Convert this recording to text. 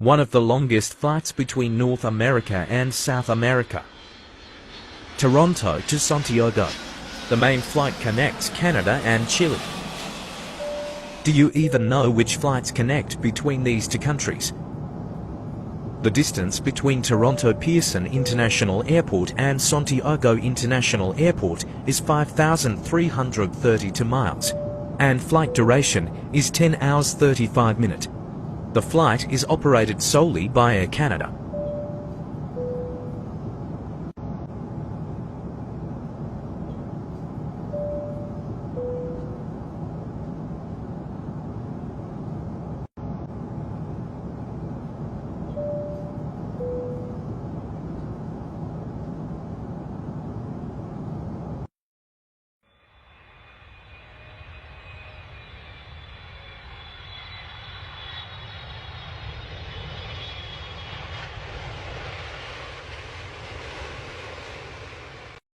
one of the longest flights between North America and South America. Toronto to Santiago. The main flight connects Canada and Chile. Do you even know which flights connect between these two countries? The distance between Toronto Pearson International Airport and Santiago International Airport is 5,332 miles, and flight duration is 10 hours 35 minutes. The flight is operated solely by Air Canada.